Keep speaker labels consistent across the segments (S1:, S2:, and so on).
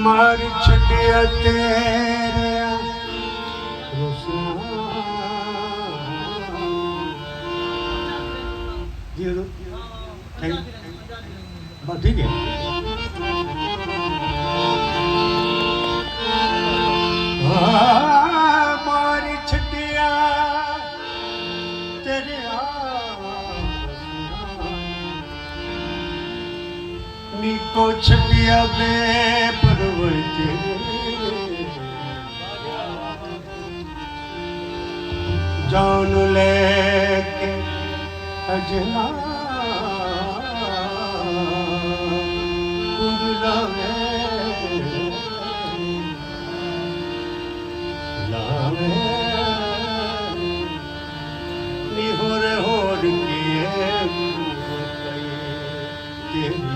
S1: मार छड़िया तेरे ठीक है। मार छड़िया तेरे नीको छड़िया बे जान लेके अजना लावे लावे निहोर होर किए तेरी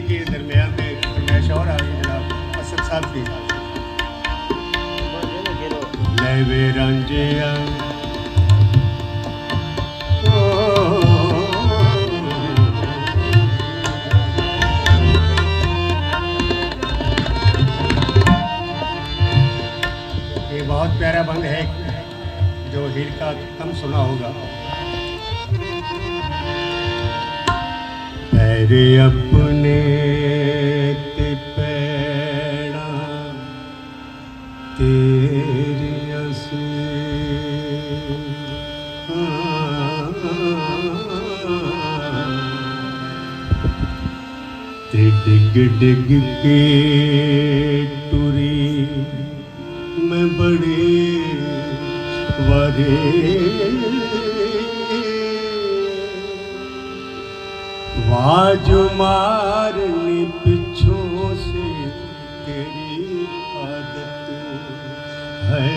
S1: के दरमियान में फरमाइश और आ गई जनाब असद साहब की लेवे रांझिया ये बहुत प्यारा बंद है जो हीर का कम सुना होगा। तेरे अपने ते पैड़ा तेरी असी ते डिग डिग के टुरी मैं बड़े वारे वाज मारने पिछों से तेरी आदत है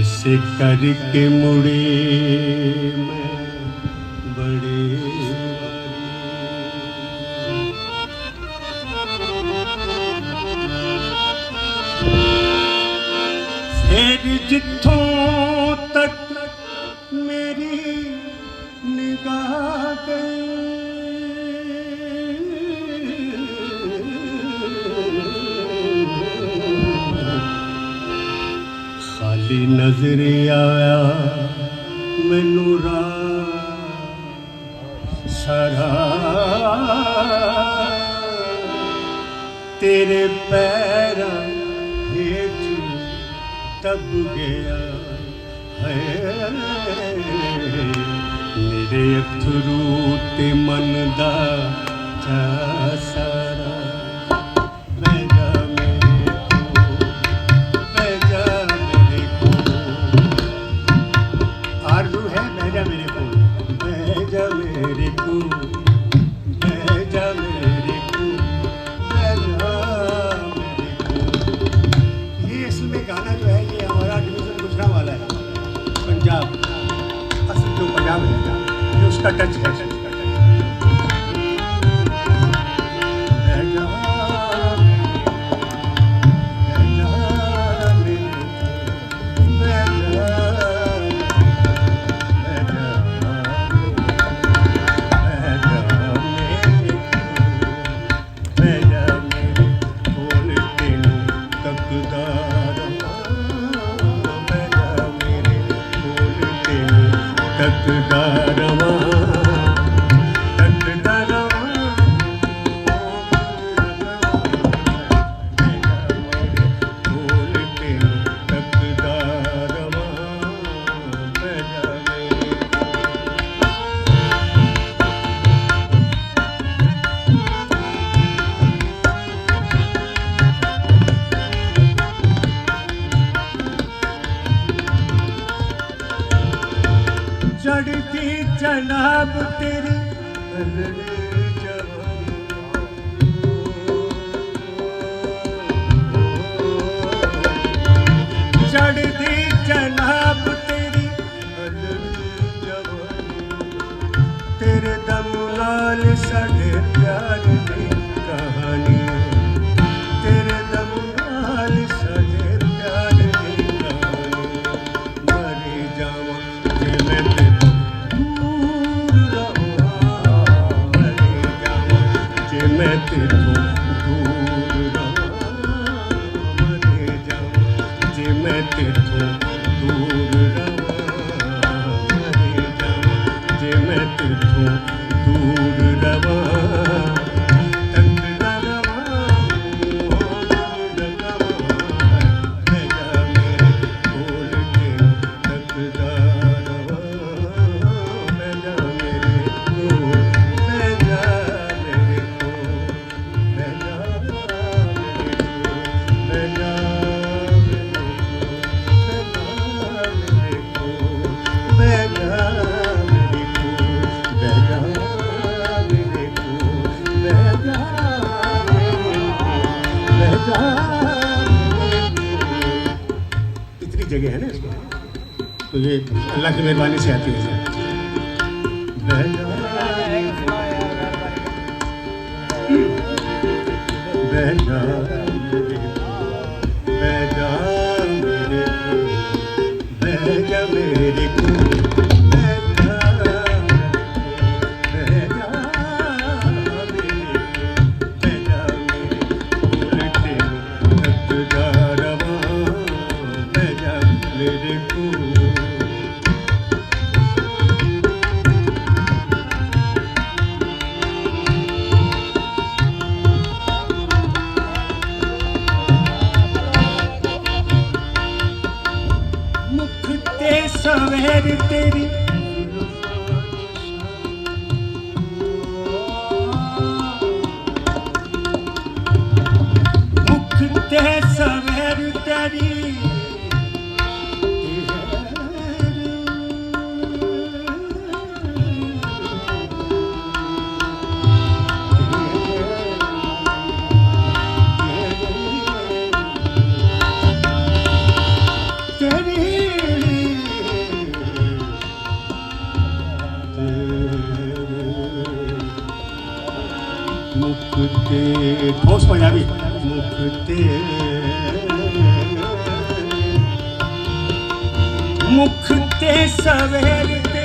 S1: इसे करके मुड़े मैं बड़े फिर जिथों तक मेरी निगाह गई खाली नजर आया मैनू सारा तेरे पैर हेठ दब गया है मेरे अथरू ते मन दा जा सारा बह जा मेरे को आरज़ू है बह जा मेरे को बह जा जाम है, ये उसका टच है। चढ़ती जनाब तेरी चढ़ती जनाब तेरी तेरे दम नाल साढ़े प्यार की कहानी, तेरे दम नाल साढ़े प्यार की कहानी। मरी जावा जे मैं मैं तेरे दूर रहा, मरे जाऊं जे मैं तेरे दूर रहा, मरे जाऊं जे मैं तेरे दूर रहा। इतनी जगह है ना इसमें, तो ये अल्लाह की मेहरबानी से आती है। मेरे को सवेर तेरी मुख ते सवेर तेरी मुखते ठोस पंजाबी मुखते सवेर ते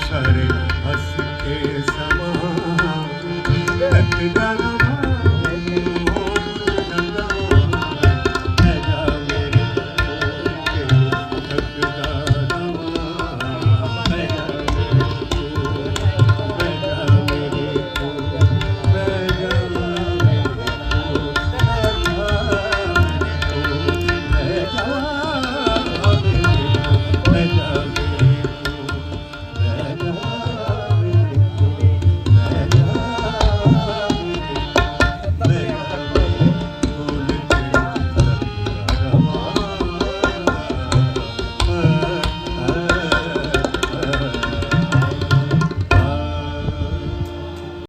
S1: सारे हंस के समा